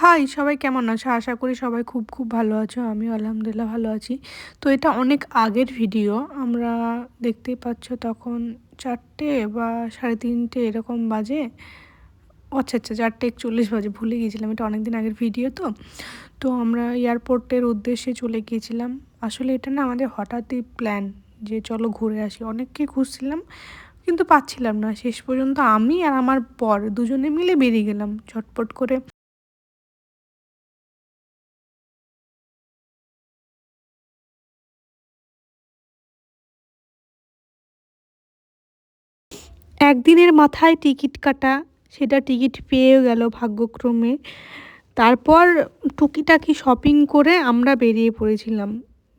High, সবাই কেমন আছো? আশা করি সবাই খুব, খুব ভালো আছো। আমিও আলহামদুলিল্লাহ ভালো আছি। তো এটা অনেক আগের ভিডিও। আমরা দেখতেই পাচ্ছ তখন ৪টে বা ৩:৩০ এরকম বাজে। আচ্ছা, আচ্ছা ৪:৪১ বাজে, ভুলে গিয়েছিলাম। এটা অনেকদিন আগের ভিডিও তো। তো আমরা এয়ারপোর্টের উদ্দেশ্যে চলে গিয়েছিলাম। আসলে এটা না আমাদের হঠাৎই প্ল্যান যে চলো ঘুরে আসি। অনেককে খুঁজছিলাম কিন্তু পাচ্ছিলাম না। শেষ পর্যন্ত আমি আর আমার বর দুজনে মিলে বেরিয়ে গেলাম ঝটপট করে। একদিনের মাথায় টিকিট কাটা, সেটা টিকিট পেয়েও গেল ভাগ্যক্রমে। তারপর টুকিটাকি শপিং করে আমরা বেরিয়ে পড়েছিলাম।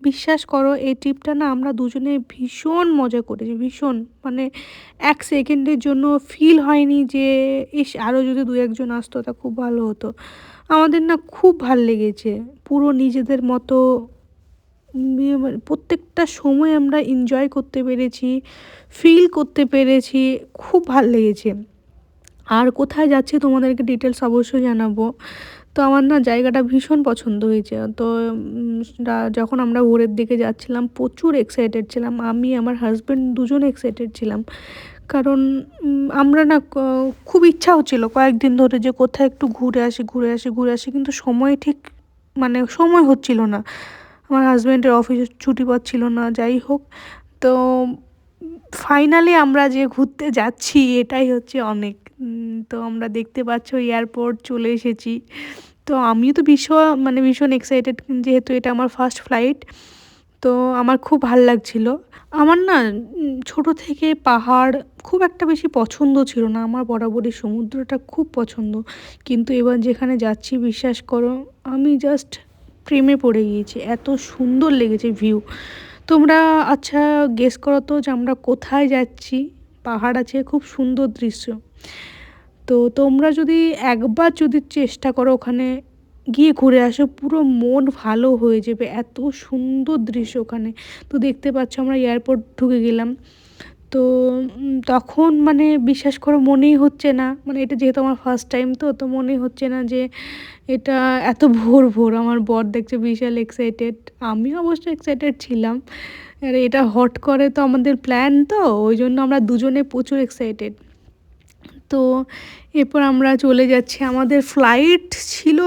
বিশ্বাস করো এই ট্রিপটা না আমরা দুজনে ভীষণ মজা করেছি, ভীষণ। মানে ১ সেকেন্ডের জন্য ফিল হয়নি যে ইস আরও যদি ২-১ জন আসতো তা খুব ভালো হতো। আমাদের না খুব ভাল লেগেছে। পুরো নিজেদের মতো প্রত্যেকটা সময় আমরা এনজয় করতে পেরেছি, ফিল করতে পেরেছি। খুব ভাল লেগেছে। আর কোথায় যাচ্ছি তোমাদেরকে ডিটেলস অবশ্যই জানাবো। তো আমার না জায়গাটা ভীষণ পছন্দ হয়েছে। তো যখন আমরা ভোরের দিকে যাচ্ছিলাম প্রচুর এক্সাইটেড ছিলাম। আমি আমার হাসব্যান্ড দুজন এক্সাইটেড ছিলাম। কারণ আমরা না খুব ইচ্ছা হচ্ছিল কয়েকদিন ধরে যে কোথায় একটু ঘুরে আসি, ঘুরে আসি, ঘুরে আসি। কিন্তু সময় ঠিক মানে সময় হচ্ছিল না। আমার হাসব্যান্ডের অফিসে ছুটি পাচ্ছিল না, যাই হোক। তো ফাইনালি আমরা যে ঘুরতে যাচ্ছি এটাই হচ্ছে অনেক। তো আমরা দেখতে পাচ্ছ এয়ারপোর্ট চলে এসেছি। তো আমিও তো ভীষণ এক্সাইটেড, যেহেতু এটা আমার ফার্স্ট ফ্লাইট। তো আমার খুব ভাল লাগছিল। আমার না ছোটো থেকে পাহাড় খুব একটা বেশি পছন্দ ছিল না। আমার বরাবরই সমুদ্রটা খুব পছন্দ। কিন্তু এবার যেখানে যাচ্ছি বিশ্বাস করো আমি জাস্ট প্রেমে পড়ে গিয়েছি। এত সুন্দর লেগেছে ভিউ। তোমরা আচ্ছা গেস করো তো যে আমরা কোথায় যাচ্ছি? পাহাড় আছে, খুব সুন্দর দৃশ্য। তো তোমরা যদি একবার যদি চেষ্টা করো ওখানে গিয়ে ঘুরে আসো, পুরো মন ভালো হয়ে যাবে। এত সুন্দর দৃশ্য ওখানে। তো দেখতে পাচ্ছ আমরা এয়ারপোর্ট ঢুকে গেলাম। তো তখন মানে বিশ্বাস করো মনেই হচ্ছে না, মানে এটা যেহেতু আমার ফার্স্ট টাইম তো মনেই হচ্ছে না যে এটা এত ভোর ভোর। আমার বর দেখছে বিশাল এক্সাইটেড, আমিও অবশ্য এক্সাইটেড ছিলাম। আর এটা হট করে তো আমাদের প্ল্যান, তো ওই জন্য আমরা দুজনে প্রচুর এক্সাইটেড। তো এরপর আমরা চলে যাচ্ছি। আমাদের ফ্লাইট ছিল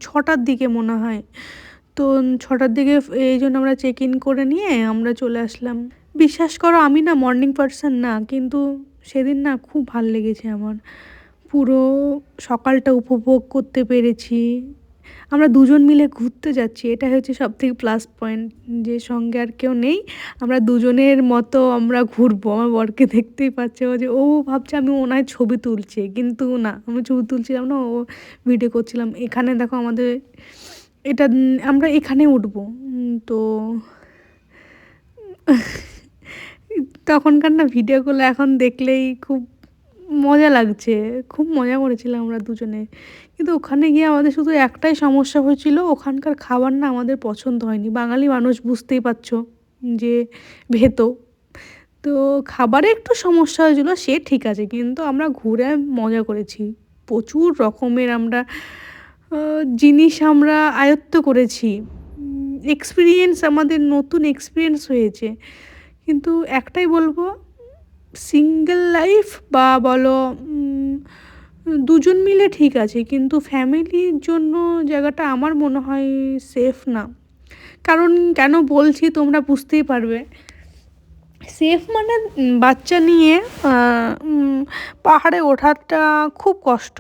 ৬টার দিকে মনে হয়। তো ৬টার দিকে এই জন্য আমরা চেক ইন করে নিয়ে আমরা চলে আসলাম। বিশ্বাস করো আমি না মর্নিং পারসন না, কিন্তু সেদিন না খুব ভাল লেগেছে আমার। পুরো সকালটা উপভোগ করতে পেরেছি। আমরা দুজন মিলে ঘুরতে যাচ্ছি, এটা হচ্ছে সবথেকে প্লাস পয়েন্ট, যে সঙ্গে আর কেউ নেই। আমরা দুজনের মতো আমরা ঘুরবো। আমার বরকে দেখতেই পাচ্ছে ও, যে ও ভাবছে আমি ওনার ছবি তুলছি, কিন্তু না আমি ছবি তুলছিলাম না, ও ভিডিও করছিলাম। এখানে দেখো আমাদের এটা আমরা এখানে উঠবো। তো তখনকার না ভিডিওগুলো এখন দেখলেই খুব মজা লাগছে। খুব মজা করেছিলাম আমরা দুজনে। কিন্তু ওখানে গিয়ে আমাদের শুধু একটাই সমস্যা হয়েছিল, ওখানকার খাবার না আমাদের পছন্দ হয়নি। বাঙালি মানুষ বুঝতেই পারছো যে ভেতো। তো খাবারে একটু সমস্যা হয়েছিল, সে ঠিক আছে, কিন্তু আমরা ঘুরে মজা করেছি। প্রচুর রকমের আমরা জিনিস আমরা আয়ত্ত করেছি। এক্সপেরিয়েন্স আমাদের নতুন এক্সপেরিয়েন্স হয়েছে। কিন্তু একটাই বলবো, সিঙ্গেল লাইফ বা বলো দুজন মিলে ঠিক আছে, কিন্তু ফ্যামিলির জন্য জায়গাটা আমার মনে হয় সেফ না। কারণ কেন বলছি তোমরা বুঝতেই পারবে। সেফ মানে বাচ্চা নিয়ে পাহাড়ে ওঠাটা খুব কষ্ট।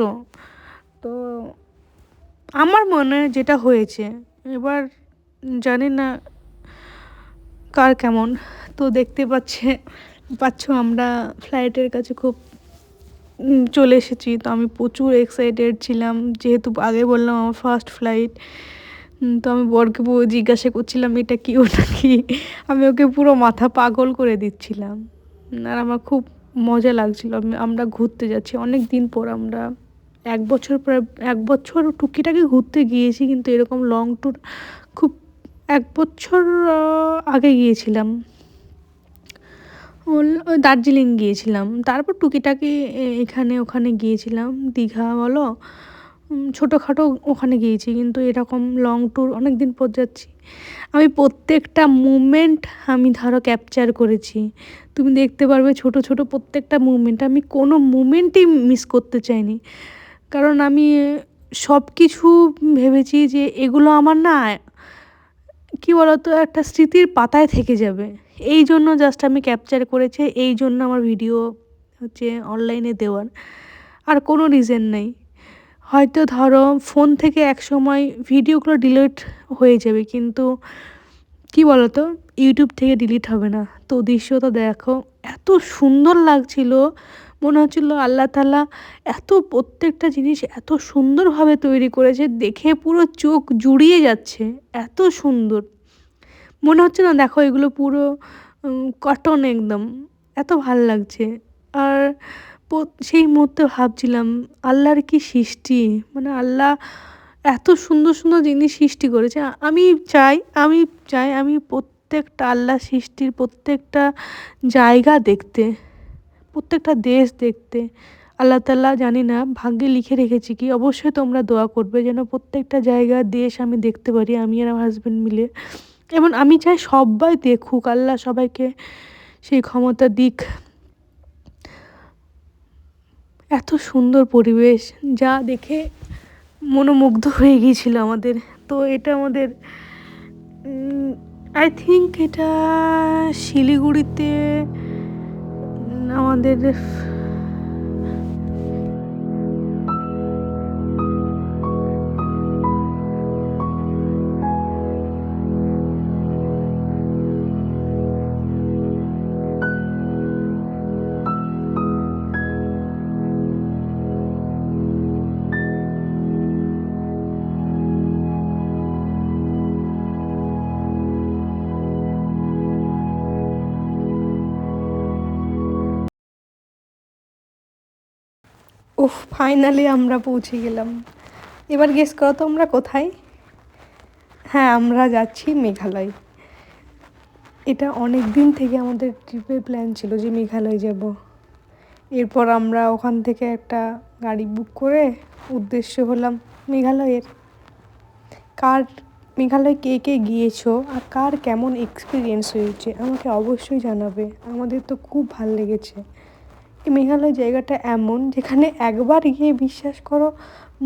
তো আমার মনে যেটা হয়েছে, এবার জানি না কার কেমন। তো দেখতে পাচ্ছ আমরা ফ্লাইটের কাছে খুব চলে এসেছি। তো আমি প্রচুর এক্সাইটেড ছিলাম, যেহেতু আগে বললাম আমার ফার্স্ট ফ্লাইট। তো আমি বরকে জিজ্ঞাসা করছিলাম এটা কি ওটা কি, আমি ওকে পুরো মাথা পাগল করে দিচ্ছিলাম। আর আমার খুব মজা লাগছিল। আমরা ঘুরতে যাচ্ছি অনেক দিন পর। আমরা ১ বছর প্রায় ১ বছর টুকিটাকি ঘুরতে গিয়েছি, কিন্তু এরকম লং ট্যুর খুব ১ বছর আগে গিয়েছিলাম। ওই দার্জিলিং গিয়েছিলাম, তারপর টুকিটাকি এখানে ওখানে গিয়েছিলাম, দীঘা বলো ছোটোখাটো ওখানে গিয়েছি, কিন্তু এরকম লং ট্যুর অনেক দিন পর যাচ্ছি। আমি প্রত্যেকটা মুমেন্ট আমি ধরো ক্যাপচার করেছি। তুমি দেখতে পারবে ছোট ছোট প্রত্যেকটা মুমেন্ট, আমি কোনো মুমেন্টই মিস করতে চাইনি। কারণ আমি সব কিছু ভেবেছি যে এগুলো আমার না কী বলতো একটা স্মৃতির পাতায় থেকে যাবে, এই জন্য জাস্ট আমি ক্যাপচার করেছি, এই জন্য আমার ভিডিও হচ্ছে অনলাইনে দেওয়ার, আর কোনো রিজন নেই। হয়তো ধরো ফোন থেকে একসময় ভিডিওগুলো ডিলিট হয়ে যাবে, কিন্তু কি বলো তো, ইউটিউব থেকে ডিলিট হবে না। তো দৃশ্যটা দেখো, এত সুন্দর লাগছিল, মনে হচ্ছিল আল্লাহ তাআলা এত প্রত্যেকটা জিনিস এত সুন্দরভাবে তৈরি করেছে, দেখে পুরো চোখ জুড়িয়ে যাচ্ছে, এত সুন্দর মনে হচ্ছে না, দেখো এগুলো পুরো কটন একদম, এত ভাল লাগছে। আর সেই মুহূর্তে ভাবছিলাম আল্লাহর কি সৃষ্টি, মানে আল্লাহ এত সুন্দর সুন্দর জিনিস সৃষ্টি করেছে। আমি চাই প্রত্যেকটা আল্লাহ সৃষ্টির প্রত্যেকটা জায়গা দেখতে, প্রত্যেকটা দেশ দেখতে। আল্লাহ তাআলা জানি না ভাগ্যে লিখে রেখেছি কি, অবশ্যই তোমরা দোয়া করবে যেন প্রত্যেকটা জায়গা দেশ আমি দেখতে পারি, আমি আর আমার হাজব্যান্ড মিলে। এবং আমি চাই সবাই দেখুক, আল্লাহ সবাইকে সেই ক্ষমতা দিক। এত সুন্দর পরিবেশ, যা দেখে মনোমুগ্ধ হয়ে গিয়েছিল আমাদের। তো এটা আমাদের আই থিঙ্ক এটা শিলিগুড়িতে আমাদের ফাইনালি আমরা পৌঁছে গেলাম। এবার গেস করো তো আমরা কোথায়? হ্যাঁ, আমরা যাচ্ছি মেঘালয়। এটা অনেক দিন থেকে আমাদের ট্রিপের প্ল্যান ছিল যে মেঘালয় যাব। এরপর আমরা ওখান থেকে একটা গাড়ি বুক করে উদ্দেশ্য হলাম মেঘালয়ের। মেঘালয় কে কে গিয়েছো আর কার কেমন এক্সপিরিয়েন্স হয়েছে আমাকে অবশ্যই জানাবে। আমাদের তো খুব ভাল লেগেছে। এই মেঘালয় জায়গাটা এমন, যেখানে একবার গিয়ে বিশ্বাস করো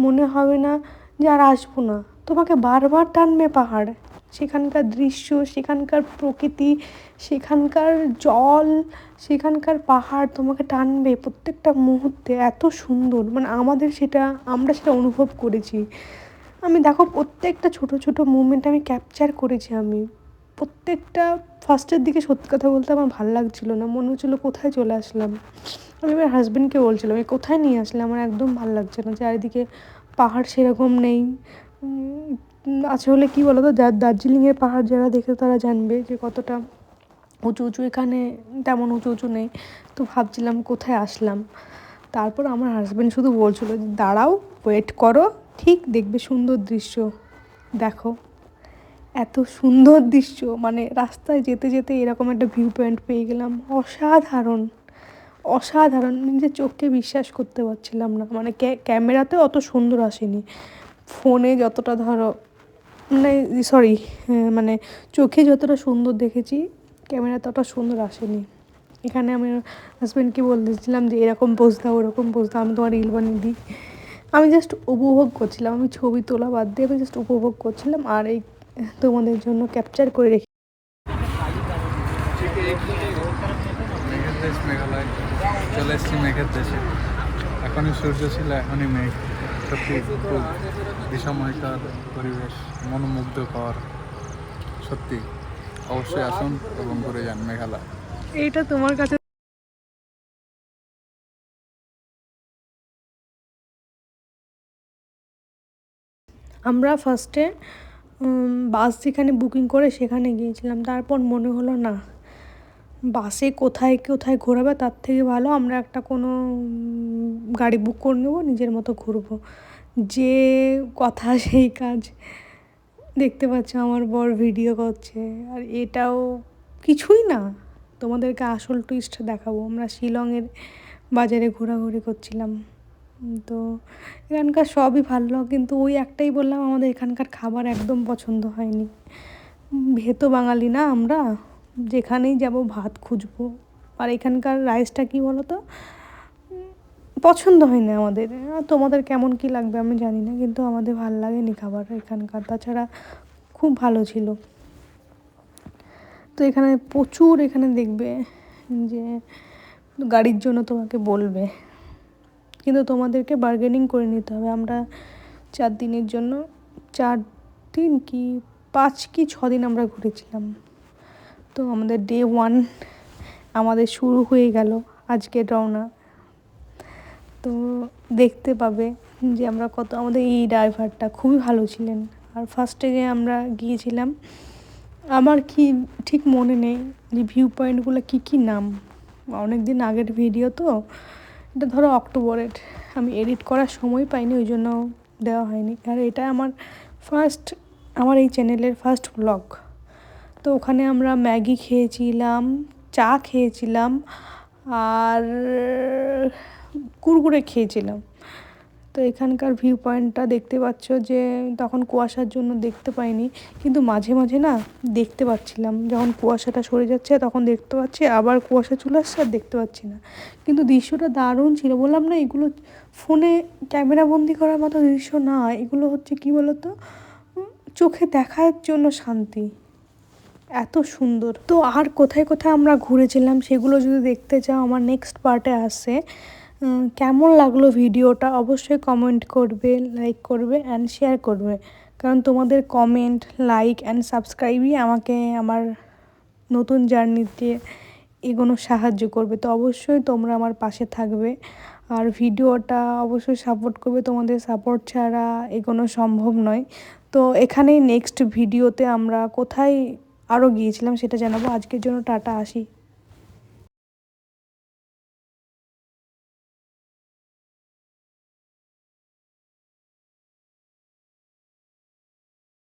মনে হবে না যে আর আসবো না, তোমাকে বারবার টানবে পাহাড়। সেখানকার দৃশ্য, সেখানকার প্রকৃতি, সেখানকার জল, সেখানকার পাহাড় তোমাকে টানবে প্রত্যেকটা মুহূর্তে, এত সুন্দর। মানে আমরা সেটা অনুভব করেছি। আমি দেখো প্রত্যেকটা ছোট ছোট মুভমেন্ট আমি ক্যাপচার করেছি। আমি প্রত্যেকটা ফার্স্টের দিকে সত্যি কথা বলতে আমার ভালো লাগছিলো না, মনে হচ্ছিলো কোথায় চলে আসলাম। আমি আমার হাজব্যান্ডকে বলছিলাম এই কোথায় নিয়ে আসলে, আমার একদম ভালো লাগছে না, চারিদিকে পাহাড় সেরকম নেই। আছে হলে কী বলো তো, দার্জিলিংয়ের পাহাড় যারা দেখে তারা জানবে যে কতটা উঁচু উঁচু, এখানে তেমন উঁচু উঁচু নেই। তো ভাবছিলাম কোথায় আসলাম। তারপর আমার হাজব্যান্ড শুধু বলছিলো যে দাঁড়াও, ওয়েট করো, ঠিক দেখবে সুন্দর দৃশ্য। দেখো এত সুন্দর দৃশ্য, মানে রাস্তায় যেতে যেতে এরকম একটা ভিউ পয়েন্ট পেয়ে গেলাম, অসাধারণ অসাধারণ। নিজের চোখকে বিশ্বাস করতে পারছিলাম না, মানে ক্যামেরাতে অত সুন্দর আসেনি, ফোনে যতটা ধরো মানে মানে চোখে যতটা সুন্দর দেখেছি ক্যামেরাতে অতটা সুন্দর আসেনি। এখানে আমি হাজব্যান্ডকে বলতেছিলাম যে এরকম পোজ দাও, ওরকম পোজ দাও, আমি তোমার রিল বানিয়ে দিই। আমি জাস্ট উপভোগ করছিলাম, আমি ছবি তোলা বাদ দিয়ে আমি জাস্ট উপভোগ করছিলাম, আর এই তোমাদের জন্য ক্যাপচার করে রেখে। মেঘের দেশ মেঘালয়, চলে এসেছি মেঘের দেশে। এখনই সূর্য ছিল, এখনই মেঘ। সত্যি খুব বিষময়কার পরিবেশ, মনোমুগ্ধকর। সত্যি অবশ্যই আসুন এবং ঘুরে যান মেঘালয়। এইটা তোমার কাছে। আমরা ফার্স্টে বাস যেখানে বুকিং করে সেখানে গিয়েছিলাম, তারপর মনে হলো না, বাসে কোথায় কোথায় ঘোরাবে, তার থেকে ভালো আমরা একটা কোনো গাড়ি বুক করে নেবো, নিজের মতো ঘুরবো। যে কথা সেই কাজ, দেখতে পাচ্ছ আমার বর ভিডিও করছে, আর এটাও কিছুই না। তোমাদেরকে আসল টুইস্ট দেখাবো। আমরা শিলংয়ের বাজারে ঘোরাঘুরি করছিলাম। তো এখানকার সবই ভালো, কিন্তু ওই একটাই বললাম আমাদের এখানকার খাবার একদম পছন্দ হয়নি। ভেতো বাঙালি না আমরা, যেখানেই যাব ভাত খুঁজবো। আর এখানকার রাইসটা কী বলো তো, পছন্দ হয় না আমাদের। তোমাদের কেমন কী লাগবে আমি জানি না, কিন্তু আমাদের ভাল লাগেনি খাবার এখানকার। তাছাড়া খুব ভালো ছিল। তো এখানে প্রচুর এখানে দেখবে যে গাড়ির জন্য তোমাকে বলবে, কিন্তু তোমাদেরকে বার্গেনিং করে নিতে হবে। আমরা 4 দিনের জন্য 4 দিন কি 5 কি 6 দিন আমরা ঘুরেছিলাম। তো আমাদের ডে 1 আমাদের শুরু হয়ে গেল আজকে রওনা। তো দেখতে পাবে যে আমরা কত, আমাদের এই ড্রাইভারটা খুবই ভালো ছিলেন। আর ফার্স্টে যে আমরা গিয়েছিলাম, আমার কি ঠিক মনে নেই যে ভিউ পয়েন্টগুলো কী নাম, অনেক দিন আগের ভিডিও তো, এটা ধরো অক্টোবরের, আমি এডিট করার সময় পাইনি, ওই জন্য দেওয়া হয়নি। আর এটা আমার এই চ্যানেলের ফার্স্ট ব্লগ। তো ওখানে আমরা ম্যাগি খেয়েছিলাম, চা খেয়েছিলাম, আর কুরকুরে খেয়েছিলাম। তো এখানকার ভিউ পয়েন্টটা দেখতে পাচ্ছ যে তখন কুয়াশার জন্য দেখতে পাইনি, কিন্তু মাঝে মাঝে না দেখতে পাচ্ছিলাম, যখন কুয়াশাটা সরে যাচ্ছে তখন দেখতে পাচ্ছি, আবার কুয়াশা চলে আসছে আর দেখতে পাচ্ছি না। কিন্তু দৃশ্যটা দারুণ ছিল, বললাম না এগুলো ফোনে ক্যামেরা বন্দি করার মতো দৃশ্য না, এগুলো হচ্ছে কী বলো তো, চোখে দেখার জন্য শান্তি, এত সুন্দর। তো আর কোথায় কোথায় আমরা ঘুরেছিলাম সেগুলো যদি দেখতে চাও, আমার নেক্সট পার্টে আসে। কেমন লাগলো ভিডিওটা অবশ্যই কমেন্ট করবে, লাইক করবে অ্যান্ড শেয়ার করবে, কারণ তোমাদের কমেন্ট, লাইক অ্যান্ড সাবস্ক্রাইবই আমাকে আমার নতুন জার্নিতে এগোনো সাহায্য করবে। তো অবশ্যই তোমরা আমার পাশে থাকবে আর ভিডিওটা অবশ্যই সাপোর্ট করবে, তোমাদের সাপোর্ট ছাড়া এগোনো সম্ভব নয়। তো এখানেই নেক্সট ভিডিওতে আমরা কোথায় আরও গিয়েছিলাম সেটা জানাবো। আজকের জন্য টাটা, আসি।